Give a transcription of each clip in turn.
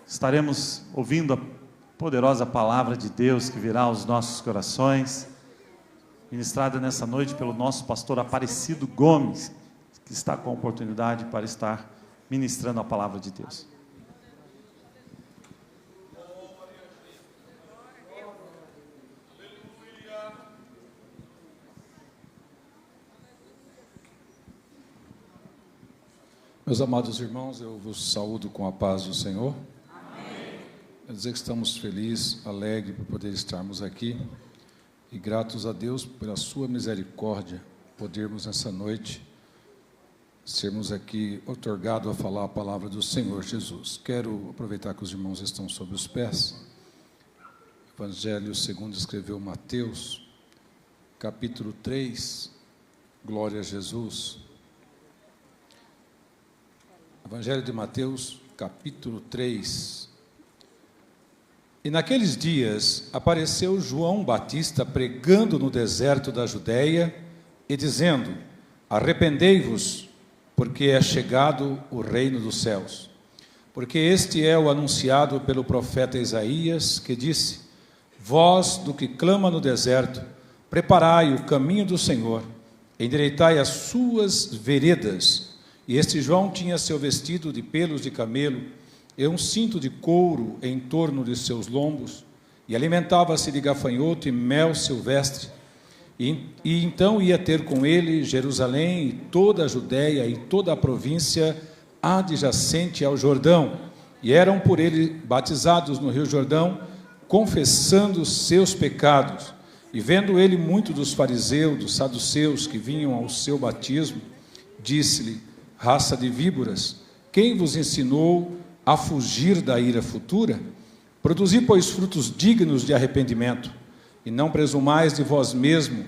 estaremos ouvindo a poderosa palavra de Deus que virá aos nossos corações, ministrada nessa noite pelo nosso pastor Aparecido Gomes, que está com a oportunidade para estar ministrando a palavra de Deus. Meus amados irmãos, eu vos saúdo com a paz do Senhor. Amém. Quero dizer que estamos felizes, alegres por poder estarmos aqui e gratos a Deus pela sua misericórdia, podermos nessa noite sermos aqui otorgados a falar a palavra do Senhor Jesus. Quero aproveitar que os irmãos estão sobre os pés. Evangelho segundo escreveu Mateus, capítulo 3, glória a Jesus. Evangelho de Mateus, capítulo 3. E naqueles dias apareceu João Batista pregando no deserto da Judeia e dizendo: arrependei-vos, porque é chegado o reino dos céus. Porque este é o anunciado pelo profeta Isaías, que disse: voz do que clama no deserto, preparai o caminho do Senhor, endireitai as suas veredas. E este João tinha seu vestido de pelos de camelo e um cinto de couro em torno de seus lombos, e alimentava-se de gafanhoto e mel silvestre. E então ia ter com ele Jerusalém e toda a Judéia e toda a província adjacente ao Jordão, e eram por ele batizados no rio Jordão, confessando seus pecados. E vendo ele muito dos fariseus, dos saduceus que vinham ao seu batismo, disse-lhe: raça de víboras, quem vos ensinou a fugir da ira futura? Produzi, pois, frutos dignos de arrependimento, e não presumais de vós mesmo,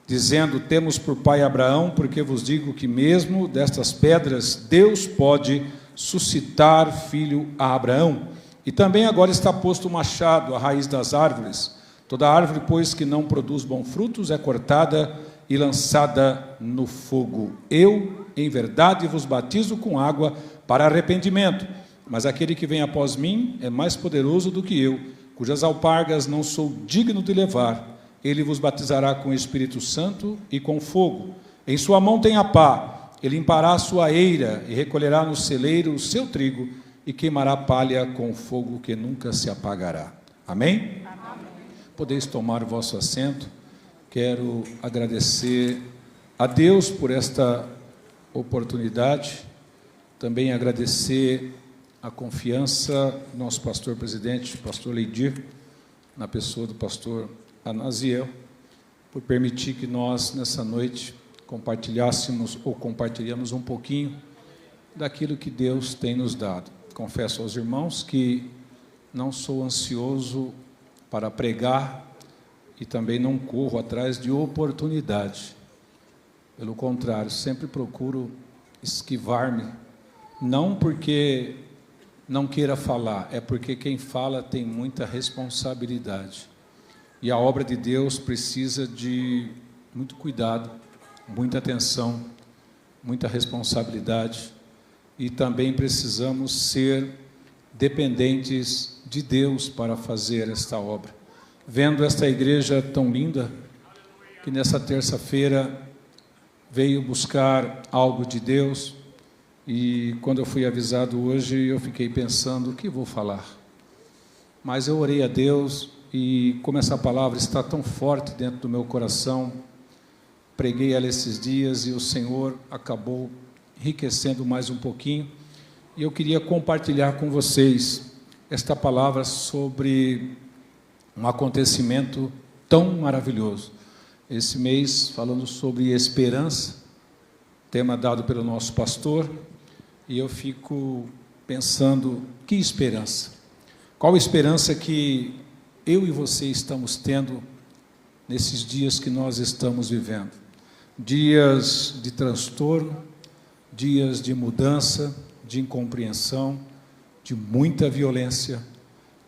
dizendo: temos por pai Abraão, porque vos digo que mesmo destas pedras Deus pode suscitar filho a Abraão. E também agora está posto o machado à raiz das árvores. Toda árvore, pois, que não produz bons frutos é cortada e lançada no fogo. Eu, em verdade, vos batizo com água para arrependimento, mas aquele que vem após mim é mais poderoso do que eu, cujas alpargas não sou digno de levar. Ele vos batizará com o Espírito Santo e com fogo. Em sua mão tem a pá, ele limpará a sua eira e recolherá no celeiro o seu trigo e queimará a palha com fogo que nunca se apagará. Amém? Amém. Podeis tomar o vosso assento. Quero agradecer a Deus por esta oportunidade, também agradecer a confiança do nosso pastor presidente, pastor Leidir, na pessoa do pastor Anaziel, por permitir que nós, nessa noite, compartilhamos um pouquinho daquilo que Deus tem nos dado. Confesso aos irmãos que não sou ansioso para pregar e também não corro atrás de oportunidade. Pelo contrário, sempre procuro esquivar-me, não porque não queira falar, é porque quem fala tem muita responsabilidade. E a obra de Deus precisa de muito cuidado, muita atenção, muita responsabilidade, e também precisamos ser dependentes de Deus para fazer esta obra. Vendo esta igreja tão linda, que nessa terça-feira veio buscar algo de Deus, e quando eu fui avisado hoje, eu fiquei pensando: o que vou falar? Mas eu orei a Deus, e como essa palavra está tão forte dentro do meu coração, preguei ela esses dias, e o Senhor acabou enriquecendo mais um pouquinho, e eu queria compartilhar com vocês esta palavra sobre um acontecimento tão maravilhoso. Esse mês, falando sobre esperança, tema dado pelo nosso pastor, e eu fico pensando: que esperança? Qual esperança que eu e você estamos tendo nesses dias que nós estamos vivendo? Dias de transtorno, dias de mudança, de incompreensão, de muita violência,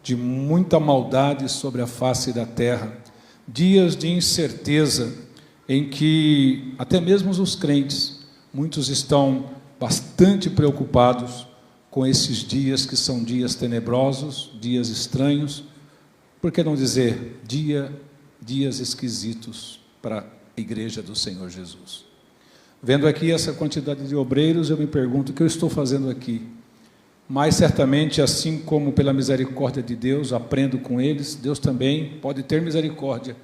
de muita maldade sobre a face da terra, dias de incerteza em que até mesmo os crentes, muitos estão bastante preocupados com esses dias que são dias tenebrosos, dias estranhos, por que não dizer dias esquisitos para a igreja do Senhor Jesus? Vendo aqui essa quantidade de obreiros, eu me pergunto o que eu estou fazendo aqui. Mas certamente, assim como pela misericórdia de Deus, aprendo com eles, Deus também pode ter misericórdia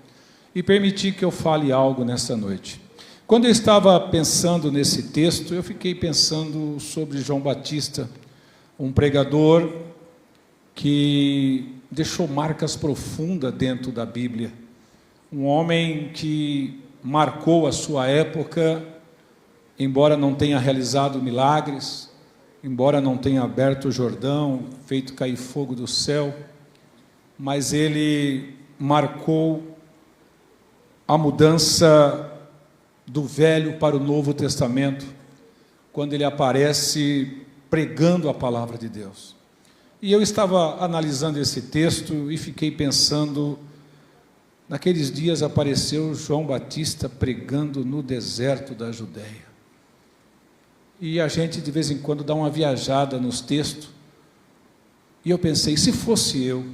e permitir que eu fale algo nessa noite. Quando eu estava pensando nesse texto, eu fiquei pensando sobre João Batista, um pregador que deixou marcas profundas dentro da Bíblia, um homem que marcou a sua época, embora não tenha realizado milagres, embora não tenha aberto o Jordão, feito cair fogo do céu, mas ele marcou a mudança do Velho para o Novo Testamento, quando ele aparece pregando a palavra de Deus. E eu estava analisando esse texto e fiquei pensando, naqueles dias apareceu João Batista pregando no deserto da Judéia. E a gente de vez em quando dá uma viajada nos textos, e eu pensei, se fosse eu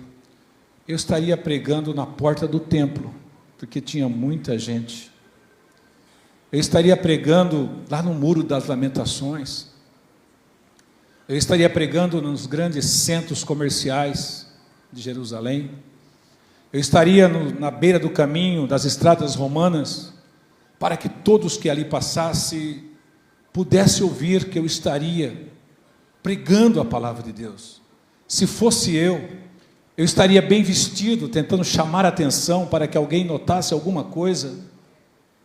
estaria pregando na porta do templo, porque tinha muita gente. Eu estaria pregando lá no Muro das Lamentações. Eu estaria pregando nos grandes centros comerciais de Jerusalém. Eu estaria na beira do caminho das estradas romanas, para que todos que ali passassem pudessem ouvir que eu estaria pregando a palavra de Deus. Se fosse eu estaria bem vestido, tentando chamar a atenção para que alguém notasse alguma coisa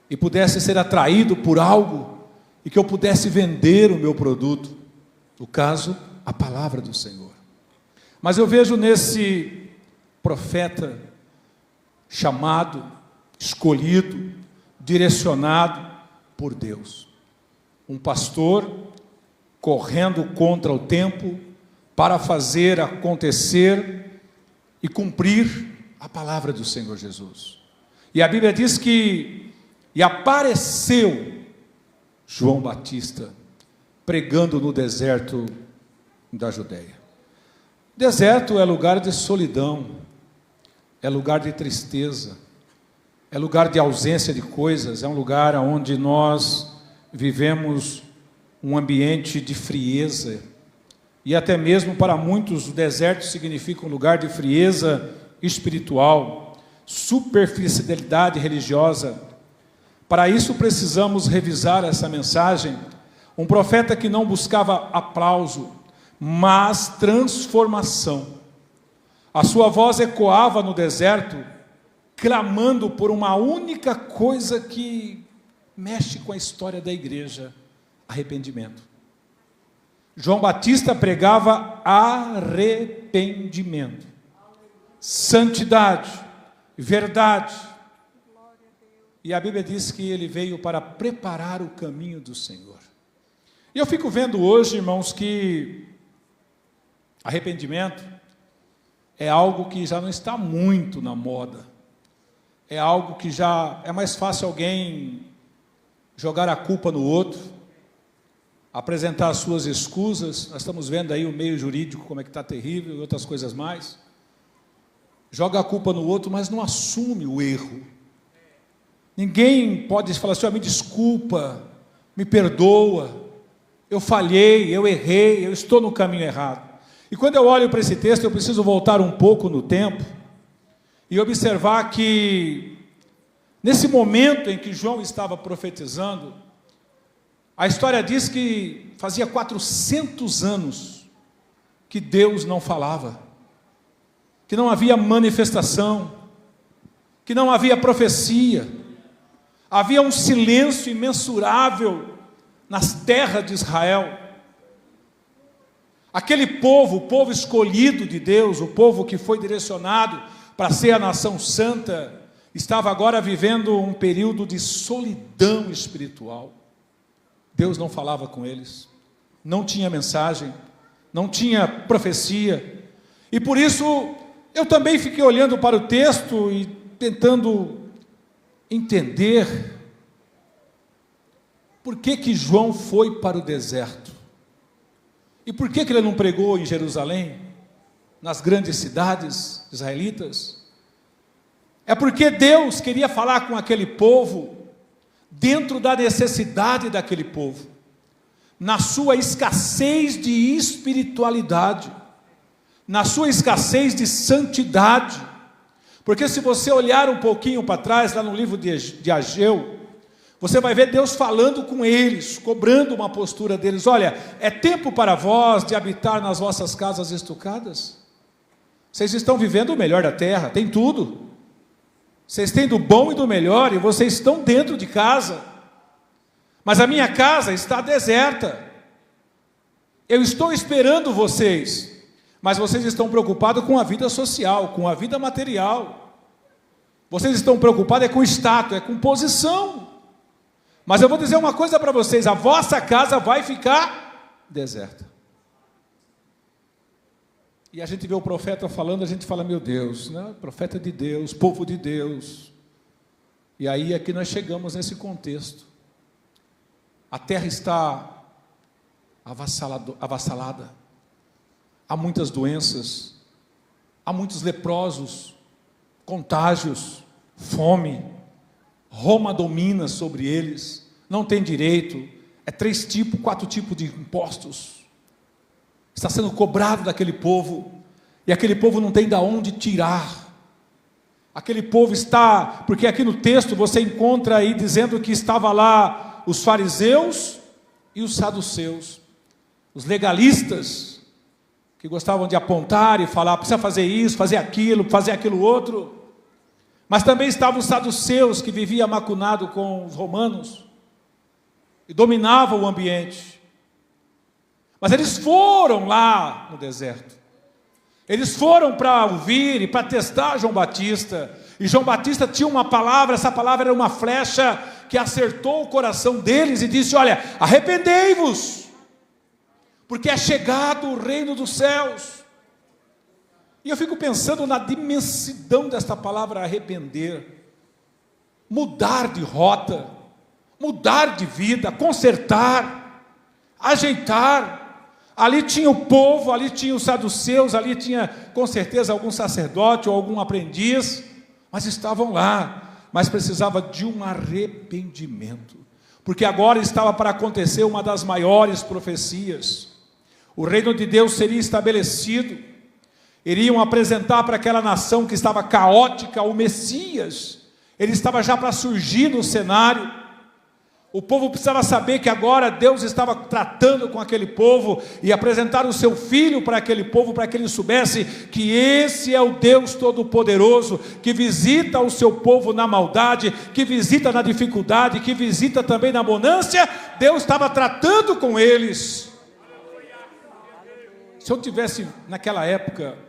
e pudesse ser atraído por algo e que eu pudesse vender o meu produto. No caso, a palavra do Senhor. Mas eu vejo nesse profeta chamado, escolhido, direcionado por Deus, um pastor correndo contra o tempo para fazer acontecer e cumprir a palavra do Senhor Jesus. E a Bíblia diz que apareceu João Batista pregando no deserto da Judéia. Deserto é lugar de solidão, é lugar de tristeza, é lugar de ausência de coisas, é um lugar onde nós vivemos um ambiente de frieza, e até mesmo para muitos o deserto significa um lugar de frieza espiritual, superficialidade religiosa. Para isso precisamos revisar essa mensagem. Um profeta que não buscava aplauso, mas transformação. A sua voz ecoava no deserto, clamando por uma única coisa que mexe com a história da igreja: arrependimento. João Batista pregava arrependimento, santidade, verdade. E a Bíblia diz que ele veio para preparar o caminho do Senhor. E eu fico vendo hoje, irmãos, que arrependimento é algo que já não está muito na moda. É algo que já é mais fácil alguém jogar a culpa no outro, apresentar as suas escusas. Nós estamos vendo aí o meio jurídico como é que está terrível e outras coisas mais. Joga a culpa no outro, mas não assume o erro. Ninguém pode falar assim: me desculpa, me perdoa, eu falhei, eu errei, eu estou no caminho errado. E quando eu olho para esse texto, eu preciso voltar um pouco no tempo e observar que, nesse momento em que João estava profetizando, a história diz que fazia 400 anos que Deus não falava, que não havia manifestação, que não havia profecia, havia um silêncio imensurável nas terras de Israel. Aquele povo, o povo escolhido de Deus, o povo que foi direcionado para ser a nação santa, estava agora vivendo um período de solidão espiritual. Deus não falava com eles, não tinha mensagem, não tinha profecia, e por isso eu também fiquei olhando para o texto e tentando entender por que João foi para o deserto. E por que ele não pregou em Jerusalém, nas grandes cidades israelitas? É porque Deus queria falar com aquele povo, dentro da necessidade daquele povo, na sua escassez de espiritualidade, na sua escassez de santidade. Porque se você olhar um pouquinho para trás, lá no livro de Ageu, você vai ver Deus falando com eles, cobrando uma postura deles. Olha, é tempo para vós de habitar nas vossas casas estucadas? Vocês estão vivendo o melhor da terra, tem tudo. Vocês têm do bom e do melhor, e vocês estão dentro de casa. Mas a minha casa está deserta. Eu estou esperando vocês, mas vocês estão preocupados com a vida social, com a vida material. Vocês estão preocupados com status, com posição. Mas eu vou dizer uma coisa para vocês: a vossa casa vai ficar deserta. E a gente vê o profeta falando, a gente fala, meu Deus, né? Profeta de Deus, povo de Deus. E aí aqui nós chegamos nesse contexto. A terra está avassalada. Há muitas doenças, há muitos leprosos, contágios, fome. Roma domina sobre eles, não tem direito, 4 tipos de impostos, está sendo cobrado daquele povo, e aquele povo não tem de onde tirar, aquele povo está, porque aqui no texto você encontra aí dizendo que estava lá os fariseus e os saduceus, os legalistas, que gostavam de apontar e falar, precisa fazer isso, fazer aquilo outro. Mas também estavam os saduceus, que viviam macunado com os romanos e dominavam o ambiente. Mas eles foram lá no deserto. Eles foram para ouvir e para testar João Batista. E João Batista tinha uma palavra, essa palavra era uma flecha que acertou o coração deles e disse: olha, arrependei-vos, porque é chegado o reino dos céus. E eu fico pensando na imensidão desta palavra arrepender, mudar de rota, mudar de vida, consertar, ajeitar. Ali tinha o povo, ali tinha os saduceus, ali tinha com certeza algum sacerdote ou algum aprendiz, mas estavam lá, mas precisava de um arrependimento, porque agora estava para acontecer uma das maiores profecias. O reino de Deus seria estabelecido. Iriam apresentar para aquela nação que estava caótica o Messias. Ele estava já para surgir no cenário. O povo precisava saber que agora Deus estava tratando com aquele povo e apresentar o seu Filho para aquele povo, para que ele soubesse que esse é o Deus Todo-Poderoso, que visita o seu povo na maldade, que visita na dificuldade, que visita também na abundância. Deus estava tratando com eles. Se eu tivesse naquela época,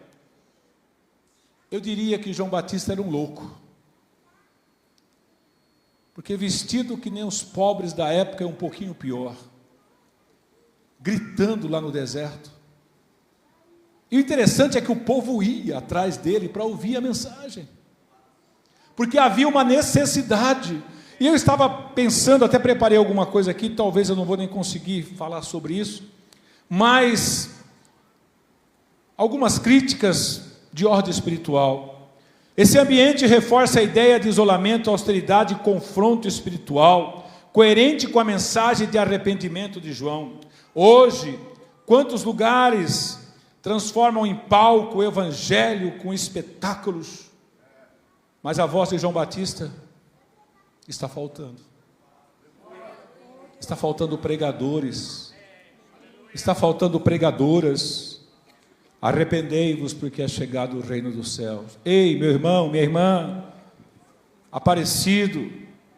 eu diria que João Batista era um louco, porque vestido que nem os pobres da época é um pouquinho pior, gritando lá no deserto. E o interessante é que o povo ia atrás dele para ouvir a mensagem, porque havia uma necessidade. E eu estava pensando, até preparei alguma coisa aqui, talvez eu não vou nem conseguir falar sobre isso, mas algumas críticas de ordem espiritual. Esse ambiente reforça a ideia de isolamento, austeridade e confronto espiritual, coerente com a mensagem de arrependimento de João. Hoje, quantos lugares transformam em palco o evangelho com espetáculos, mas a voz de João Batista está faltando. Está faltando pregadores, está faltando pregadoras. Arrependei-vos, porque é chegado o reino dos céus. Ei, meu irmão, minha irmã, Aparecido,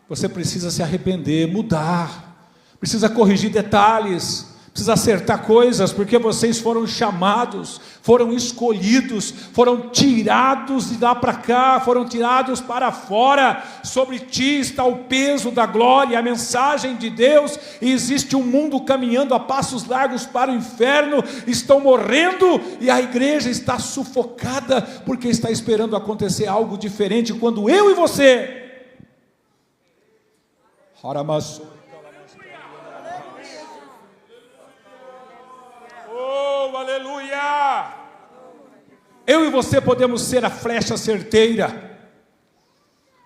você precisa se arrepender, mudar, precisa corrigir detalhes, precisa acertar coisas, porque vocês foram chamados, foram escolhidos, foram tirados de lá para cá, foram tirados para fora. Sobre ti está o peso da glória, a mensagem de Deus, e existe um mundo caminhando a passos largos para o inferno, estão morrendo, e a igreja está sufocada, porque está esperando acontecer algo diferente, quando eu e você aleluia! Eu e você podemos ser a flecha certeira,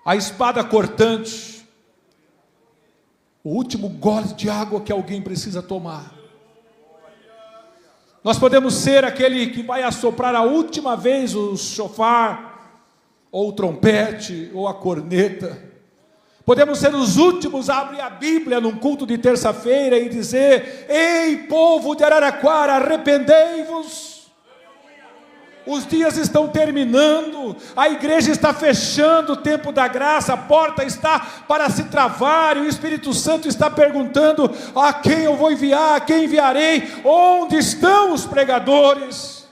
a espada cortante, o último gole de água que alguém precisa tomar. Nós podemos ser aquele que vai assoprar a última vez o chofar, ou o trompete, ou a corneta. Podemos ser os últimos a abrir a Bíblia num culto de terça-feira e dizer: ei, povo de Araraquara, arrependei-vos. Os dias estão terminando, a igreja está fechando o tempo da graça, a porta está para se travar, e o Espírito Santo está perguntando: a quem eu vou enviar, a quem enviarei, onde estão os pregadores?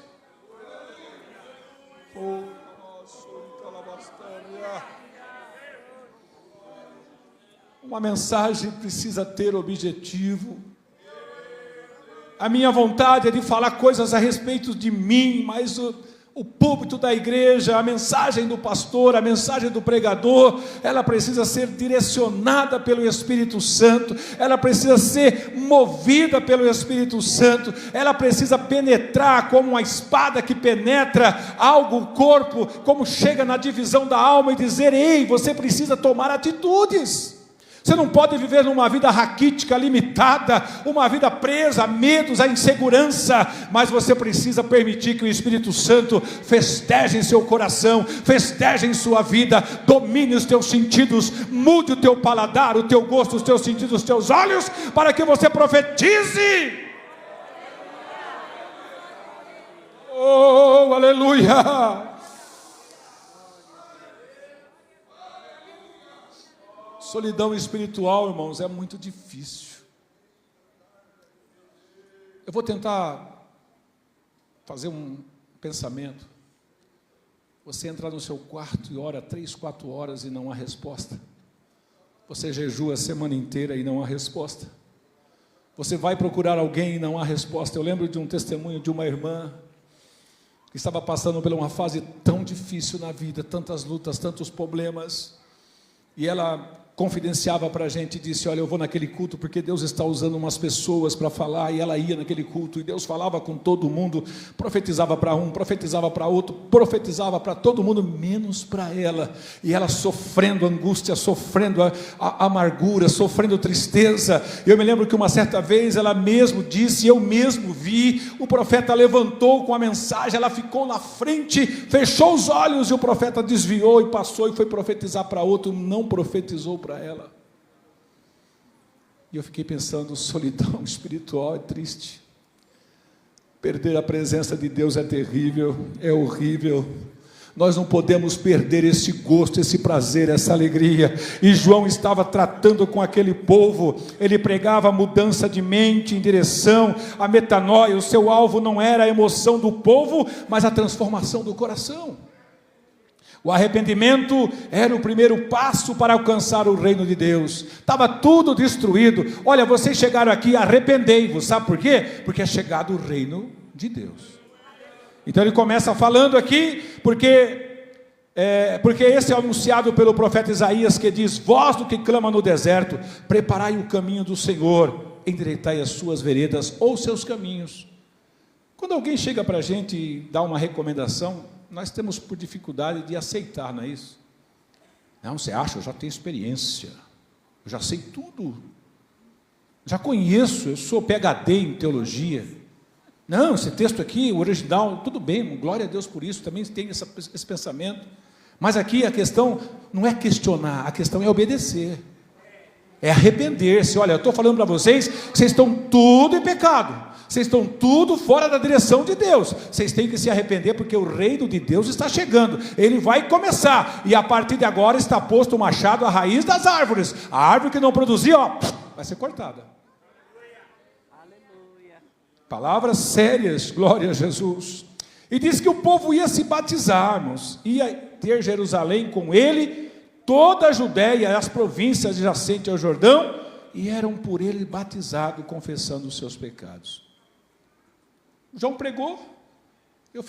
Uma mensagem precisa ter objetivo. A minha vontade é de falar coisas a respeito de mim, mas o púlpito da igreja, a mensagem do pastor, a mensagem do pregador, ela precisa ser direcionada pelo Espírito Santo, ela precisa ser movida pelo Espírito Santo, ela precisa penetrar como uma espada que penetra algo, o corpo, como chega na divisão da alma e dizer: ei, você precisa tomar atitudes. Você não pode viver numa vida raquítica, limitada, uma vida presa a medos, a insegurança, mas você precisa permitir que o Espírito Santo festeje em seu coração, festeje em sua vida, domine os teus sentidos, mude o teu paladar, o teu gosto, os teus sentidos, os teus olhos, para que você profetize. Oh, aleluia! Solidão espiritual, irmãos, é muito difícil. Eu vou tentar fazer um pensamento. Você entrar no seu quarto e ora 3, 4 horas e não há resposta. Você jejua a semana inteira e não há resposta. Você vai procurar alguém e não há resposta. Eu lembro de um testemunho de uma irmã que estava passando por uma fase tão difícil na vida, tantas lutas, tantos problemas, e ela confidenciava para a gente e disse: olha, eu vou naquele culto porque Deus está usando umas pessoas para falar. E ela ia naquele culto e Deus falava com todo mundo, profetizava para um, profetizava para outro, profetizava para todo mundo, menos para ela. E ela sofrendo angústia, sofrendo a amargura, sofrendo tristeza. Eu me lembro que uma certa vez ela mesmo disse, eu mesmo vi, o profeta levantou com a mensagem, ela ficou na frente, fechou os olhos e o profeta desviou e passou e foi profetizar para outro, não profetizou para ela. E eu fiquei pensando: solidão espiritual é triste. Perder a presença de Deus é terrível, é horrível. Nós não podemos perder esse gosto, esse prazer, essa alegria. E João estava tratando com aquele povo. Ele pregava a mudança de mente em direção à metanoia. O seu alvo não era a emoção do povo, mas a transformação do coração. O arrependimento era o primeiro passo para alcançar o reino de Deus. Estava tudo destruído. Olha, vocês chegaram aqui, arrependei-vos. Sabe por quê? Porque é chegado o reino de Deus. Então ele começa falando aqui, porque esse é anunciado pelo profeta Isaías, que diz: vós do que clama no deserto, preparai o caminho do Senhor, endireitai as suas veredas ou seus caminhos. Quando alguém chega para a gente e dá uma recomendação, nós temos por dificuldade de aceitar, não é isso? Não, você acha, eu já tenho experiência, eu já sei tudo, já conheço, eu sou PhD em teologia. Não, esse texto aqui, o original, tudo bem, glória a Deus por isso, também tem esse pensamento. Mas aqui a questão não é questionar, a questão é obedecer, é arrepender-se. Olha, eu estou falando para vocês que vocês estão tudo em pecado, vocês estão tudo fora da direção de Deus, vocês têm que se arrepender, porque o reino de Deus está chegando, ele vai começar, e a partir de agora está posto o machado à raiz das árvores, a árvore que não produzir, vai ser cortada. Aleluia. Palavras sérias, glória a Jesus. E diz que o povo ia se batizar, irmãos, ia ter Jerusalém com ele, toda a Judéia, as províncias adjacentes ao Jordão, e eram por ele batizados, confessando os seus pecados. João pregou, eu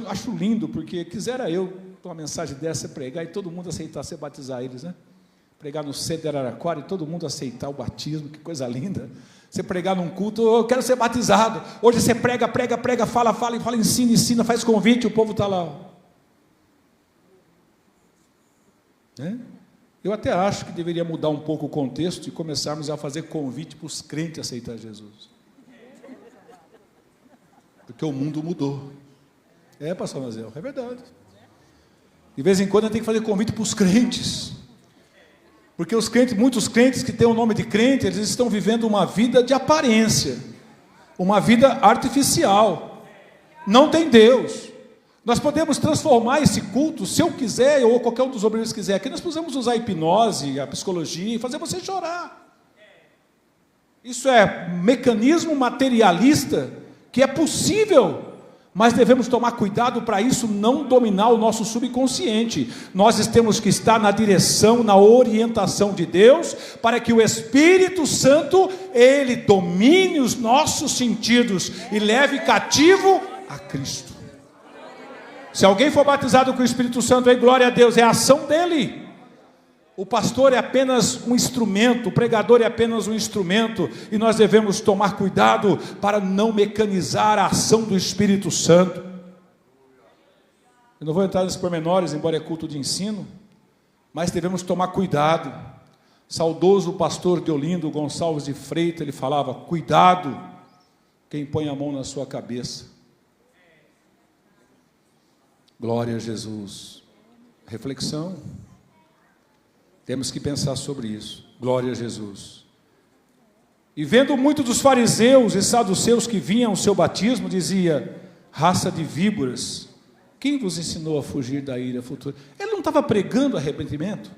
acho lindo, porque quisera eu, com uma mensagem dessa, pregar e todo mundo aceitar ser batizar eles, né? Pregar no centro de Araraquara e todo mundo aceitar o batismo, que coisa linda. Você pregar num culto, eu quero ser batizado. Hoje você prega, fala, ensina, faz convite, o povo está lá. Eu até acho que deveria mudar um pouco o contexto e começarmos a fazer convite para os crentes aceitar Jesus. Porque o mundo mudou. Pastor Nazel, é verdade. De vez em quando eu tenho que fazer convite para os crentes. Porque os crentes, muitos crentes que têm o nome de crente, eles estão vivendo uma vida de aparência, uma vida artificial. Não tem Deus. Nós podemos transformar esse culto, se eu quiser, ou qualquer um dos obreiros quiser, aqui nós podemos usar a hipnose, a psicologia, e fazer você chorar. Isso é mecanismo materialista, que é possível, mas devemos tomar cuidado para isso não dominar o nosso subconsciente. Nós temos que estar na direção, na orientação de Deus, para que o Espírito Santo, ele domine os nossos sentidos e leve cativo a Cristo. Se alguém for batizado com o Espírito Santo, glória a Deus, é a ação dele. O pastor é apenas um instrumento, o pregador é apenas um instrumento, e nós devemos tomar cuidado para não mecanizar a ação do Espírito Santo. Eu não vou entrar nos pormenores, embora é culto de ensino, mas devemos tomar cuidado. Saudoso pastor Deolindo Gonçalves de Freitas, ele falava: cuidado quem põe a mão na sua cabeça. Glória a Jesus. Reflexão. Temos que pensar sobre isso. Glória a Jesus. E vendo muitos dos fariseus e saduceus que vinham ao seu batismo, dizia: raça de víboras, quem vos ensinou a fugir da ira futura? Ele não estava pregando arrependimento,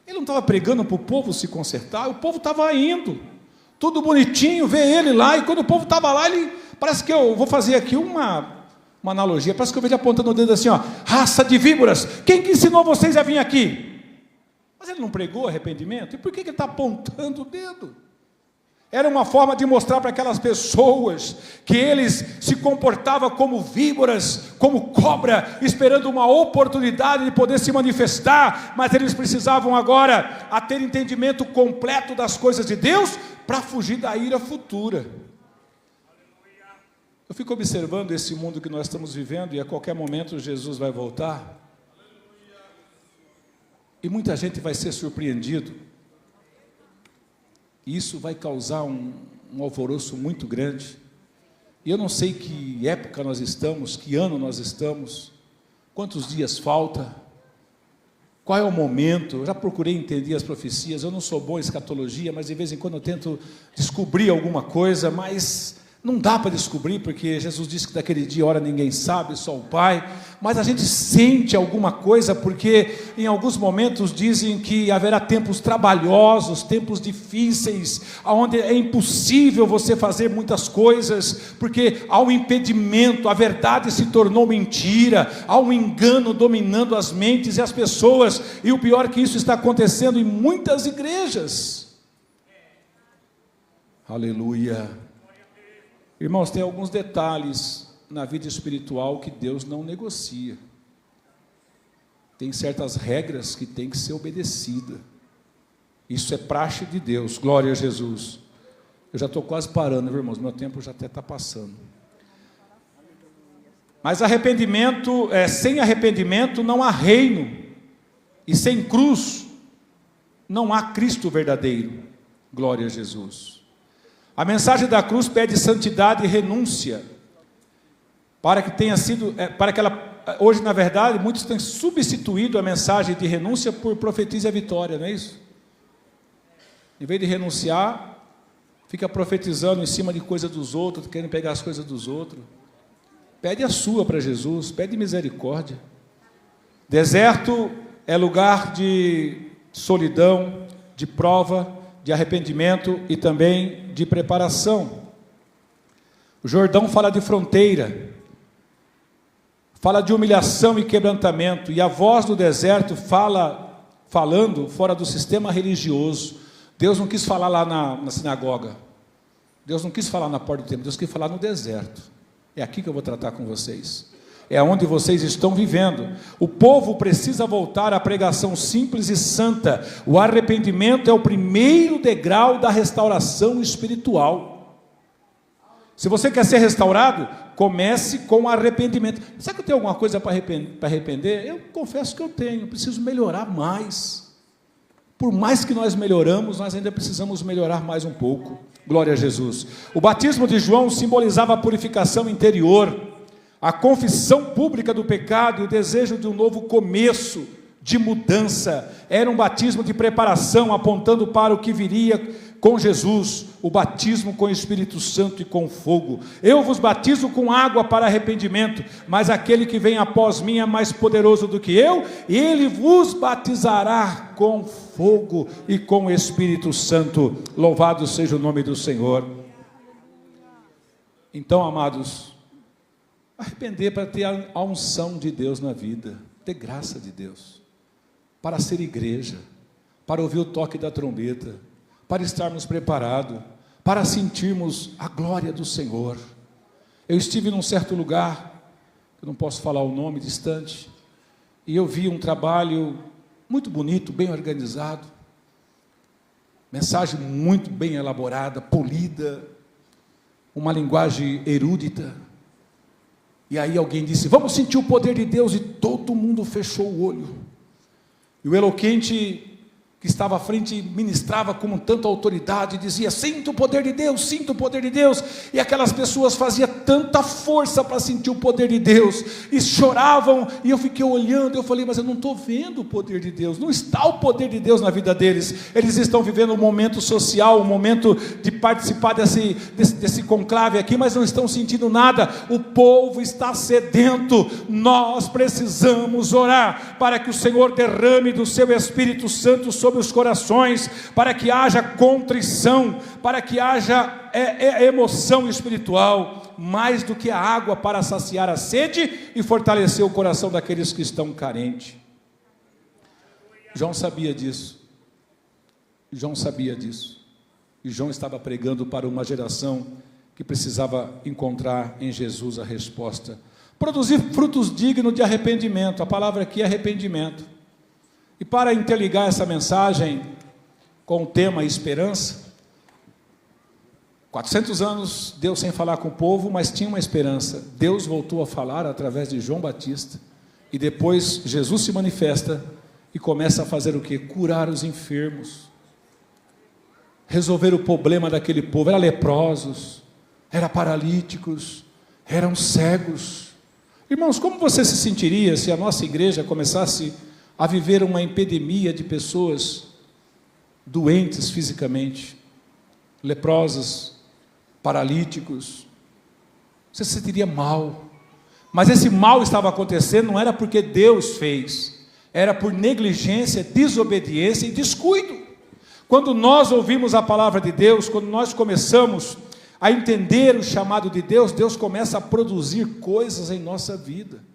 ele não estava pregando para o povo se consertar, o povo estava indo, tudo bonitinho, vê ele lá, e quando o povo estava lá, ele, parece que eu vou fazer aqui uma analogia, parece que eu vejo ele apontando o dedo assim, raça de víboras, quem que ensinou vocês a vir aqui? Mas ele não pregou arrependimento, e por que ele está apontando o dedo? Era uma forma de mostrar para aquelas pessoas que eles se comportavam como víboras, como cobra, esperando uma oportunidade de poder se manifestar, mas eles precisavam agora ter entendimento completo das coisas de Deus para fugir da ira futura. Eu fico observando esse mundo que nós estamos vivendo, e a qualquer momento Jesus vai voltar, e muita gente vai ser surpreendido. Isso vai causar um alvoroço muito grande. E eu não sei que época nós estamos, que ano nós estamos, quantos dias falta, qual é o momento. Eu já procurei entender as profecias, eu não sou bom em escatologia, mas de vez em quando eu tento descobrir alguma coisa, mas não dá para descobrir, porque Jesus disse que daquele dia, hora ninguém sabe, só o Pai, mas a gente sente alguma coisa, porque em alguns momentos dizem que haverá tempos trabalhosos, tempos difíceis, onde é impossível você fazer muitas coisas, porque há um impedimento, a verdade se tornou mentira, há um engano dominando as mentes e as pessoas, e o pior é que isso está acontecendo em muitas igrejas. Aleluia. Irmãos, tem alguns detalhes na vida espiritual que Deus não negocia. Tem certas regras que têm que ser obedecidas. Isso é praxe de Deus. Glória a Jesus. Eu já estou quase parando, viu, irmãos? Meu tempo já até está passando. Mas arrependimento, sem arrependimento não há reino. E sem cruz não há Cristo verdadeiro. Glória a Jesus. A mensagem da cruz pede santidade e renúncia, para que tenha sido, para que ela, hoje na verdade, muitos têm substituído a mensagem de renúncia por profetiza a vitória, não é isso? Em vez de renunciar, fica profetizando em cima de coisas dos outros, querendo pegar as coisas dos outros. Pede a sua para Jesus, pede misericórdia. Deserto é lugar de solidão, de prova, de arrependimento e também de preparação. O Jordão fala de fronteira, fala de humilhação e quebrantamento, e a voz do deserto falando fora do sistema religioso. Deus não quis falar lá na sinagoga, Deus não quis falar na porta do templo, Deus quis falar no deserto. É aqui que eu vou tratar com vocês. é onde vocês estão vivendo. O povo precisa voltar à pregação simples e santa. O arrependimento é o primeiro degrau da restauração espiritual. Se você quer ser restaurado, comece com arrependimento. Será que eu tenho alguma coisa para arrepender? Eu confesso que eu tenho, preciso melhorar mais. Por mais que nós melhoramos, nós ainda precisamos melhorar mais um pouco. Glória a Jesus. O batismo de João simbolizava a purificação interior, a confissão pública do pecado e o desejo de um novo começo, de mudança. Era um batismo de preparação, apontando para o que viria com Jesus, o batismo com o Espírito Santo e com fogo. Eu vos batizo com água para arrependimento, mas aquele que vem após mim é mais poderoso do que eu, e ele vos batizará com fogo e com o Espírito Santo. Louvado seja o nome do Senhor. Então, amados, arrepender para ter a unção de Deus na vida, ter graça de Deus, para ser igreja, para ouvir o toque da trombeta, para estarmos preparados, para sentirmos a glória do Senhor. Eu estive num certo lugar, eu não posso falar o nome, distante, e eu vi um trabalho muito bonito, bem organizado, mensagem muito bem elaborada, polida, uma linguagem erudita. E aí alguém disse: vamos sentir o poder de Deus, e todo mundo fechou o olho. E o eloquente que estava à frente ministrava com tanta autoridade, dizia: sinto o poder de Deus, sinto o poder de Deus. E aquelas pessoas faziam tanta força para sentir o poder de Deus, e choravam, e eu fiquei olhando, eu falei: mas eu não estou vendo o poder de Deus, não está o poder de Deus na vida deles. Eles estão vivendo um momento social, um momento de participar desse conclave aqui, mas não estão sentindo nada. O povo está sedento. Nós precisamos orar para que o Senhor derrame do seu Espírito Santo sobre os corações, para que haja contrição, para que haja emoção espiritual, mais do que a água para saciar a sede e fortalecer o coração daqueles que estão carentes. João sabia disso. João sabia disso. E João estava pregando para uma geração que precisava encontrar em Jesus a resposta. Produzir frutos dignos de arrependimento. A palavra aqui é arrependimento. E para interligar essa mensagem com o tema esperança, 400 anos Deus sem falar com o povo, mas tinha uma esperança. Deus voltou a falar através de João Batista, e depois Jesus se manifesta e começa a fazer o quê? Curar os enfermos, resolver o problema daquele povo. Eram leprosos, eram paralíticos, eram cegos. Irmãos, como você se sentiria se a nossa igreja começasse a viver uma epidemia de pessoas doentes fisicamente, leprosas, paralíticos? Você se sentiria mal. Mas esse mal estava acontecendo não era porque Deus fez, era por negligência, desobediência e descuido. Quando nós ouvimos a palavra de Deus, quando nós começamos a entender o chamado de Deus, Deus começa a produzir coisas em nossa vida.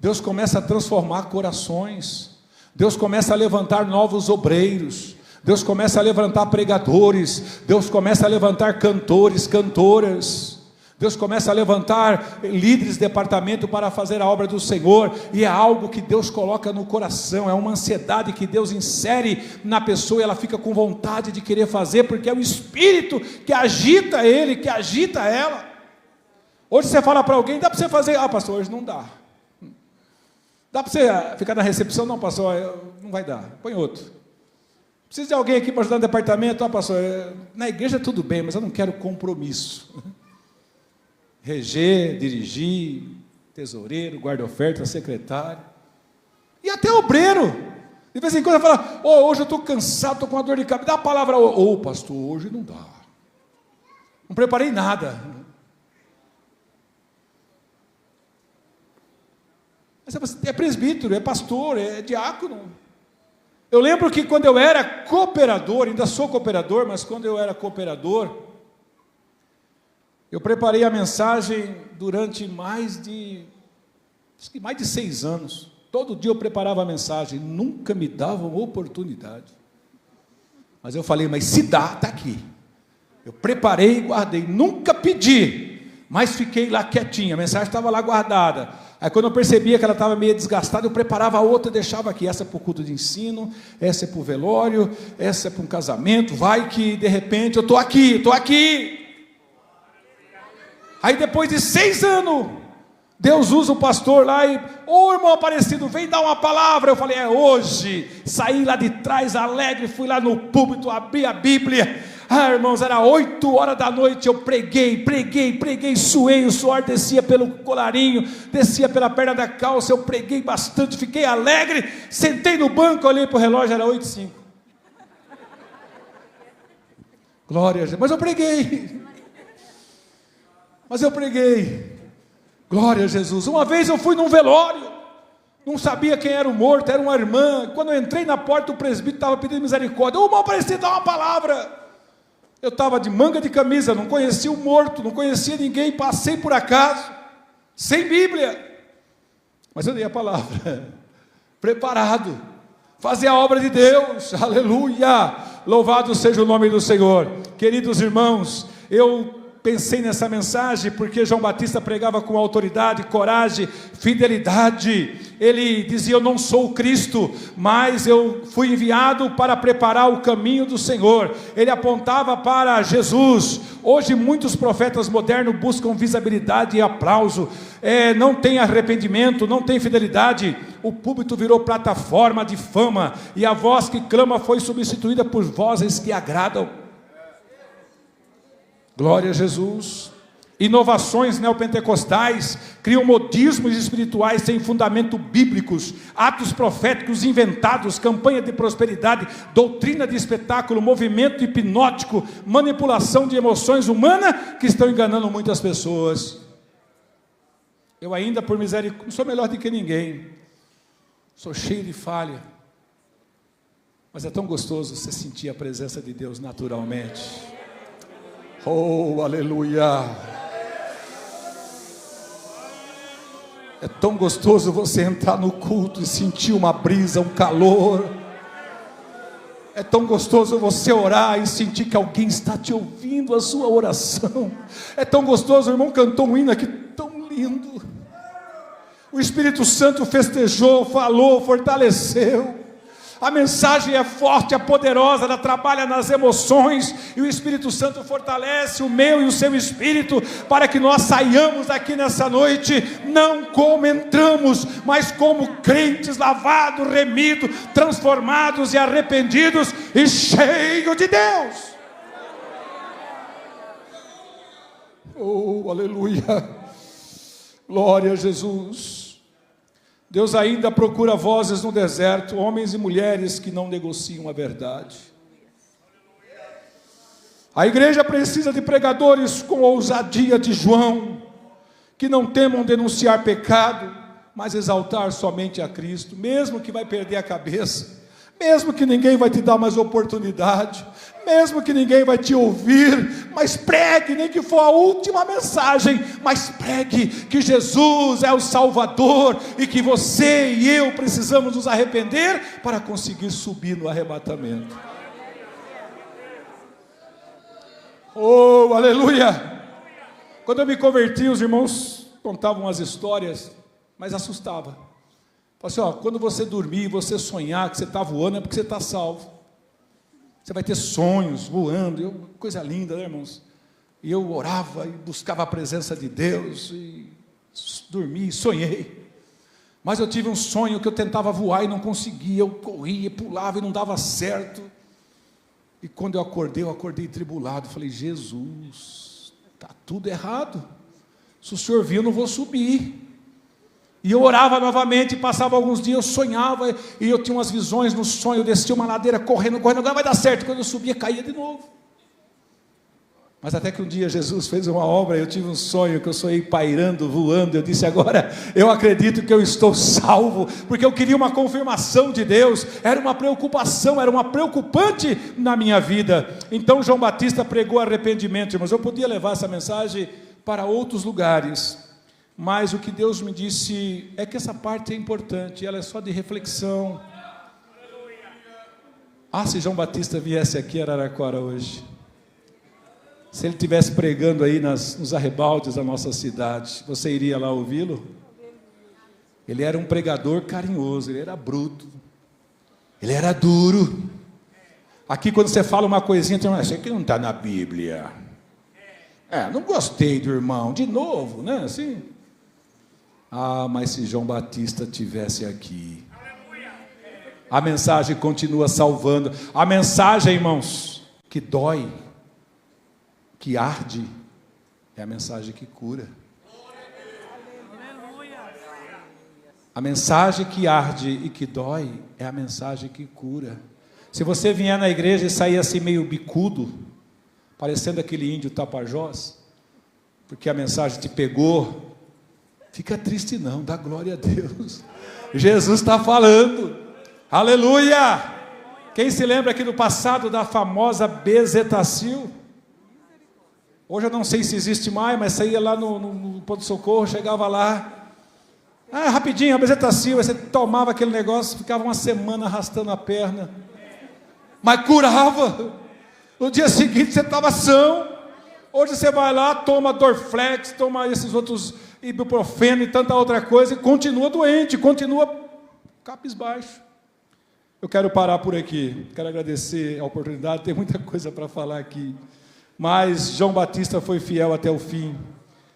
Deus começa a transformar corações, Deus começa a levantar novos obreiros, Deus começa a levantar pregadores, Deus começa a levantar cantores, cantoras, Deus começa a levantar líderes de departamento para fazer a obra do Senhor, e é algo que Deus coloca no coração, é uma ansiedade que Deus insere na pessoa, e ela fica com vontade de querer fazer, porque é o Espírito que agita ele, que agita ela. Hoje você fala para alguém: dá para você fazer? Ah, pastor, hoje não dá. Dá para você ficar na recepção? Não, pastor, não vai dar, põe outro. Precisa de alguém aqui para ajudar no departamento? Ah, pastor, na igreja tudo bem, mas eu não quero compromisso. Reger, dirigir, tesoureiro, guarda-oferta, secretário, e até obreiro. De vez em quando fala: hoje eu estou cansado, estou com uma dor de cabeça, dá a palavra. Pastor, hoje não dá, não preparei nada. É presbítero, é pastor, é diácono. Eu lembro que quando eu era cooperador, ainda sou cooperador, mas quando eu era cooperador, eu preparei a mensagem durante mais de 6 anos. Todo dia eu preparava a mensagem, nunca me davam oportunidade. Mas eu falei: mas se dá, está aqui. Eu preparei e guardei, nunca pedi, mas fiquei lá quietinho, a mensagem estava lá guardada. Aí quando eu percebia que ela estava meio desgastada, eu preparava a outra e deixava aqui. Essa é para o culto de ensino, essa é para o velório, essa é para um casamento. Vai que de repente eu estou aqui. Aí depois de 6 anos, Deus usa o pastor lá e, irmão Aparecido, vem dar uma palavra. Eu falei, é hoje. Saí lá de trás alegre, fui lá no púlpito, abri a Bíblia. Irmãos, era 8 horas da noite, eu preguei, suei, o suor descia pelo colarinho, descia pela perna da calça, eu preguei bastante, fiquei alegre, sentei no banco, olhei para o relógio, era 8h05. Glória a Deus, mas eu preguei, glória a Jesus. Uma vez eu fui num velório, não sabia quem era o morto, era uma irmã. Quando eu entrei na porta, o presbítero estava pedindo misericórdia. Irmão Aparecido, dá uma palavra. Eu estava de manga de camisa, não conhecia o morto, não conhecia ninguém, passei por acaso, sem Bíblia, mas eu dei a palavra, preparado, fazer a obra de Deus, aleluia, louvado seja o nome do Senhor. Queridos irmãos, eu pensei nessa mensagem porque João Batista pregava com autoridade, coragem, fidelidade. Ele dizia, eu não sou o Cristo, mas eu fui enviado para preparar o caminho do Senhor. Ele apontava para Jesus. Hoje muitos profetas modernos buscam visibilidade e aplauso, não tem arrependimento, não tem fidelidade. O púlpito virou plataforma de fama, e a voz que clama foi substituída por vozes que agradam. Glória a Jesus. Inovações neopentecostais criam modismos espirituais sem fundamento bíblicos, atos proféticos inventados, campanha de prosperidade, doutrina de espetáculo, movimento hipnótico, manipulação de emoções humanas que estão enganando muitas pessoas. Eu ainda, por misericórdia, não sou melhor do que ninguém, sou cheio de falha, mas é tão gostoso você sentir a presença de Deus naturalmente. Oh, aleluia! É tão gostoso você entrar no culto e sentir uma brisa, um calor. É tão gostoso você orar e sentir que alguém está te ouvindo a sua oração. É tão gostoso, o irmão cantou um hino aqui tão lindo. O Espírito Santo festejou, falou, fortaleceu. A mensagem é forte, é poderosa, ela trabalha nas emoções, e o Espírito Santo fortalece o meu e o seu espírito, para que nós saiamos daqui nessa noite, não como entramos, mas como crentes, lavados, remidos, transformados e arrependidos, e cheios de Deus. Oh, aleluia, glória a Jesus. Deus ainda procura vozes no deserto, homens e mulheres que não negociam a verdade. A igreja precisa de pregadores com ousadia de João, que não temam denunciar pecado, mas exaltar somente a Cristo, mesmo que vai perder a cabeça, mesmo que ninguém vai te dar mais oportunidade, mesmo que ninguém vai te ouvir, mas pregue, nem que for a última mensagem, mas pregue que Jesus é o Salvador, e que você e eu precisamos nos arrepender para conseguir subir no arrebatamento. Oh, aleluia! Quando eu me converti, os irmãos contavam as histórias, mas assustava. Falaram assim, quando você dormir, você sonhar que você está voando, é porque você está salvo. Você vai ter sonhos voando, coisa linda, né, irmãos? E eu orava e buscava a presença de Deus, e dormi, sonhei. Mas eu tive um sonho que eu tentava voar e não conseguia, eu corria, pulava e não dava certo. E quando eu acordei tribulado, falei, Jesus, está tudo errado. Se o Senhor vir, eu não vou subir. E eu orava novamente, passava alguns dias, eu sonhava, e eu tinha umas visões no sonho, eu descia uma ladeira correndo, agora vai dar certo. Quando eu subia, caía de novo. Mas até que um dia Jesus fez uma obra, eu tive um sonho, que eu sonhei pairando, voando, eu disse, agora eu acredito que eu estou salvo, porque eu queria uma confirmação de Deus, era uma preocupação, era uma preocupante na minha vida. Então João Batista pregou arrependimento, irmãos. Eu podia levar essa mensagem para outros lugares, mas o que Deus me disse é que essa parte é importante, ela é só de reflexão. Se João Batista viesse aqui a Araraquara hoje, se ele estivesse pregando aí nos arrebaldes da nossa cidade, você iria lá ouvi-lo? Ele era um pregador carinhoso, ele era bruto, ele era duro. Aqui quando você fala uma coisinha, tem isso aqui não está na Bíblia. Não gostei do irmão, de novo, né? Assim. Mas se João Batista tivesse aqui, a mensagem continua salvando. A mensagem, irmãos, que dói, que arde, é a mensagem que cura. A mensagem que arde e que dói é a mensagem que cura. Se você vier na igreja e sair assim meio bicudo, parecendo aquele índio Tapajós, porque a mensagem te pegou, fica triste não, dá glória a Deus. Jesus está falando, aleluia! Quem se lembra aqui do passado da famosa Bezetacil? Hoje eu não sei se existe mais, mas saía lá no Ponto Socorro, chegava lá, rapidinho, a Bezetacil, você tomava aquele negócio, ficava uma semana arrastando a perna, mas curava. No dia seguinte você estava são. Hoje você vai lá, toma Dorflex, toma esses outros ibuprofeno e tanta outra coisa, e continua doente, continua cabisbaixo. Eu quero parar por aqui, quero agradecer a oportunidade, tem muita coisa para falar aqui, mas João Batista foi fiel até o fim,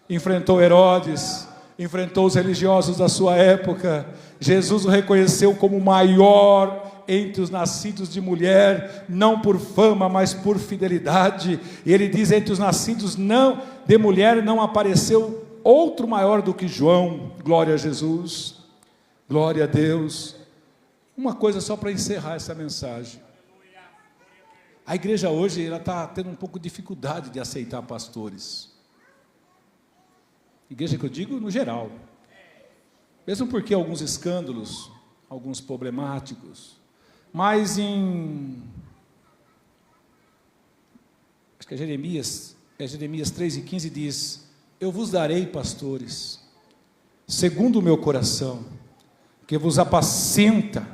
enfrentou Herodes, enfrentou os religiosos da sua época. Jesus o reconheceu como o maior entre os nascidos de mulher, não por fama, mas por fidelidade. E ele diz: entre os nascidos não de mulher não apareceu outro maior do que João. Glória a Jesus, glória a Deus. Uma coisa só para encerrar essa mensagem. A igreja hoje está tendo um pouco de dificuldade de aceitar pastores. Igreja que eu digo no geral, mesmo porque alguns escândalos, alguns problemáticos, mas acho que é Jeremias 3:15 diz: eu vos darei pastores, segundo o meu coração, que vos apacentará,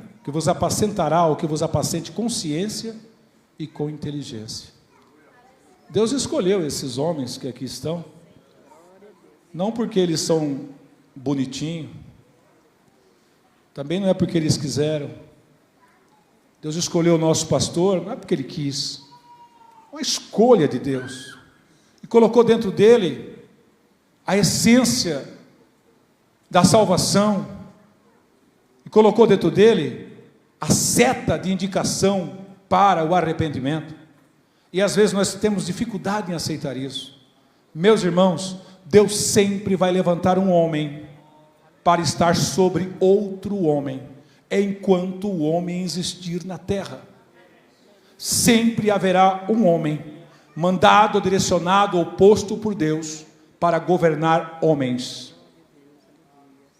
ou que vos apacente com ciência e com inteligência. Deus escolheu esses homens que aqui estão, não porque eles são bonitinhos, também não é porque eles quiseram. Deus escolheu o nosso pastor, não é porque ele quis, é uma escolha de Deus, e colocou dentro dele a essência da salvação, e colocou dentro dele a seta de indicação para o arrependimento. E às vezes nós temos dificuldade em aceitar isso. Meus irmãos, Deus sempre vai levantar um homem para estar sobre outro homem, enquanto o homem existir na terra. Sempre haverá um homem mandado, direcionado ou posto por Deus para governar homens.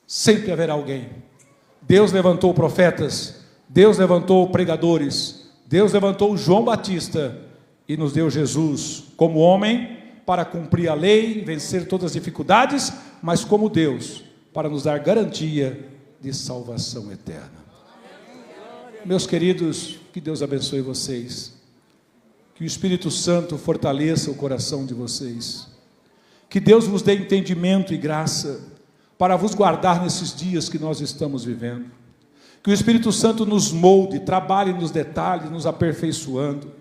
Sempre haverá alguém. Deus levantou profetas, Deus levantou pregadores, Deus levantou João Batista e nos deu Jesus como homem para cumprir a lei, vencer todas as dificuldades, mas como Deus para nos dar garantia de salvação eterna. Meus queridos, que Deus abençoe vocês, que o Espírito Santo fortaleça o coração de vocês, que Deus vos dê entendimento e graça para vos guardar nesses dias que nós estamos vivendo, que o Espírito Santo nos molde, trabalhe nos detalhes, nos aperfeiçoando,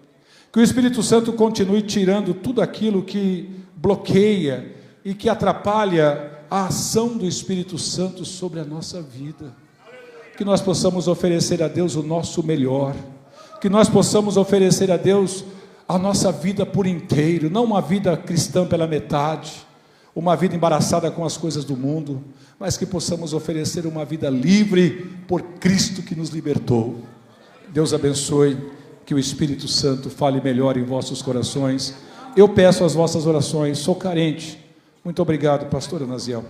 que o Espírito Santo continue tirando tudo aquilo que bloqueia e que atrapalha a ação do Espírito Santo sobre a nossa vida, que nós possamos oferecer a Deus o nosso melhor, que nós possamos oferecer a Deus a nossa vida por inteiro, não uma vida cristã pela metade, uma vida embaraçada com as coisas do mundo, mas que possamos oferecer uma vida livre por Cristo que nos libertou. Deus abençoe, que o Espírito Santo fale melhor em vossos corações. Eu peço as vossas orações, sou carente. Muito obrigado, pastor Anaziel.